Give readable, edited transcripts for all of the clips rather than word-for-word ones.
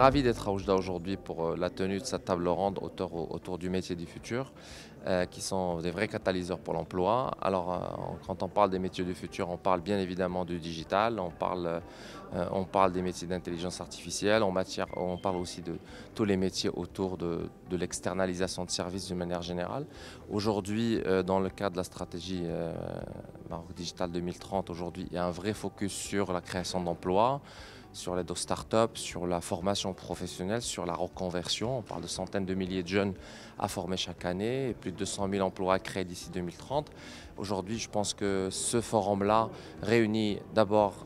ravi d'être à Oujda aujourd'hui pour la tenue de cette table ronde autour du métier du futur, qui sont des vrais catalyseurs pour l'emploi. Alors, quand on parle des métiers du futur, on parle bien évidemment du digital, on parle des métiers d'intelligence artificielle, on parle aussi de tous les métiers autour de l'externalisation de services d'une manière générale. Aujourd'hui, dans le cadre de la stratégie Maroc Digital 2030, aujourd'hui, il y a un vrai focus sur la création d'emplois, sur l'aide aux startups, sur la formation professionnelle, sur la reconversion. On parle de centaines de milliers de jeunes à former chaque année et plus de 200 000 emplois à créer d'ici 2030. Aujourd'hui, je pense que ce forum-là réunit d'abord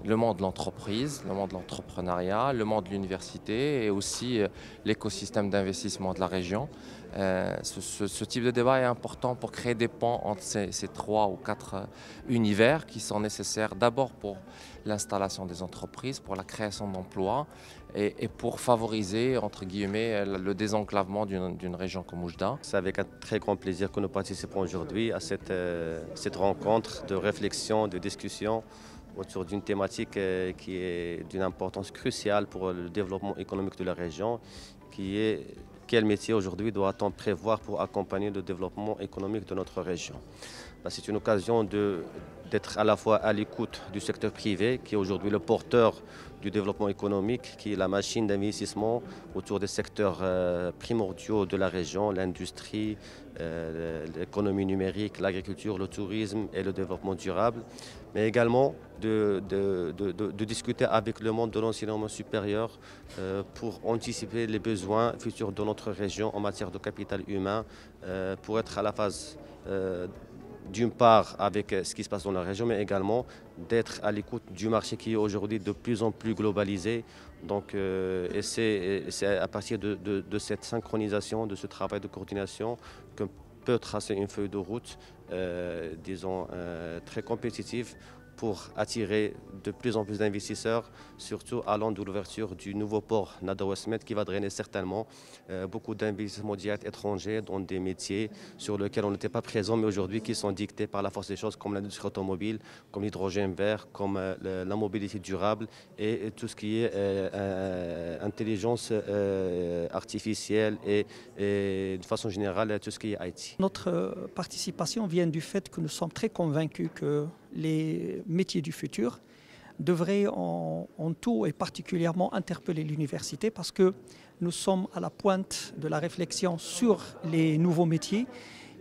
le monde de l'entreprise, le monde de l'entrepreneuriat, le monde de l'université et aussi l'écosystème d'investissement de la région. Ce type de débat est important pour créer des ponts entre ces 3 ou 4 univers qui sont nécessaires d'abord pour l'installation des entreprises, pour la création d'emplois et pour favoriser, entre guillemets, le désenclavement d'une région comme Oujda. C'est avec un très grand plaisir que nous participons aujourd'hui à cette rencontre de réflexion, de discussion autour d'une thématique qui est d'une importance cruciale pour le développement économique de la région, qui est quel métier aujourd'hui doit-on prévoir pour accompagner le développement économique de notre région. C'est une occasion d'être à la fois à l'écoute du secteur privé, qui est aujourd'hui le porteur du développement économique, qui est la machine d'investissement autour des secteurs primordiaux de la région, l'industrie, l'économie numérique, l'agriculture, le tourisme et le développement durable, mais également de discuter avec le monde de l'enseignement supérieur pour anticiper les besoins futurs de notre région en matière de capital humain, pour être à la phase d'une part avec ce qui se passe dans la région, mais également d'être à l'écoute du marché qui est aujourd'hui de plus en plus globalisé. Donc, et c'est à partir de cette synchronisation, de ce travail de coordination, qu'on peut tracer une feuille de route, disons, très compétitive pour attirer de plus en plus d'investisseurs, surtout allant de l'ouverture du nouveau port Nada Ouest Med qui va drainer certainement beaucoup d'investissements directs étrangers dans des métiers sur lesquels on n'était pas présent, mais aujourd'hui qui sont dictés par la force des choses, comme l'industrie automobile, comme l'hydrogène vert, comme la mobilité durable et tout ce qui est intelligence artificielle et de façon générale tout ce qui est IT. Notre participation vient du fait que nous sommes très convaincus que les métiers du futur devraient en tout et particulièrement interpeller l'université parce que nous sommes à la pointe de la réflexion sur les nouveaux métiers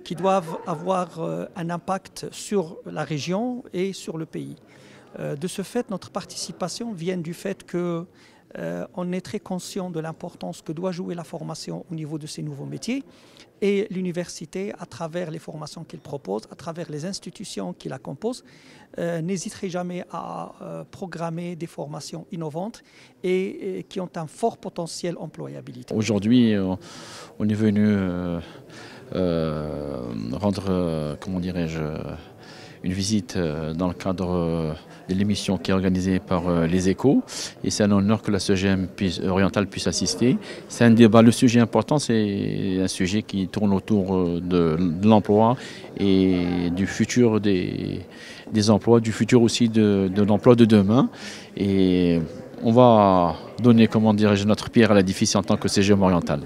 qui doivent avoir un impact sur la région et sur le pays. De ce fait, notre participation vient du fait que on est très conscient de l'importance que doit jouer la formation au niveau de ces nouveaux métiers et l'université, à travers les formations qu'il propose, à travers les institutions qui la composent, n'hésiterait jamais à programmer des formations innovantes et qui ont un fort potentiel employabilité. Aujourd'hui, on est venu rendre, comment dirais-je, une visite dans le cadre de l'émission qui est organisée par les Échos et c'est un honneur que la CEGEM orientale puisse assister. C'est un débat, le sujet important, c'est un sujet qui tourne autour de l'emploi et du futur des emplois, du futur aussi de l'emploi de demain et on va donner, comment dirais-je, notre pierre à l'édifice en tant que CEGEM orientale.